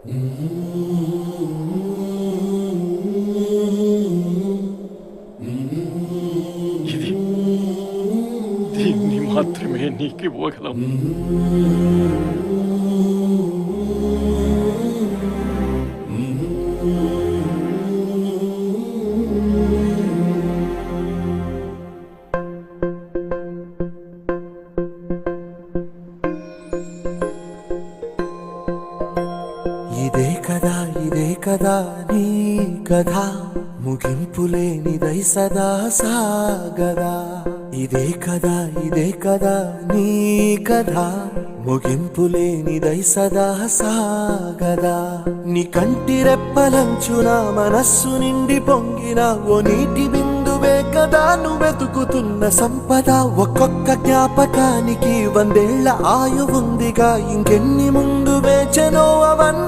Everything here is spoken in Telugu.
ఇది దీన్ని మాత్రమే నీకు ఇవ్వగలం. ఇదే కదా నీ కథ, ముగింపులేనిదై సదా సాగదా. ఇదే కదా నీ కథ, ముగింపులేనిదై సదా సాగదా. నీ కంటి రెప్పలంచున మనస్సు నిండి పొంగిన ఓ నీటి బిందువే కదా నువ్వెతుకుతున్న సంపద. ఒక్కొక్క జ్ఞాపకానికి 100 ఏళ్ల ఆయువుందిగా, ఇంకెన్ని ముందు వేచనో అవన్నీ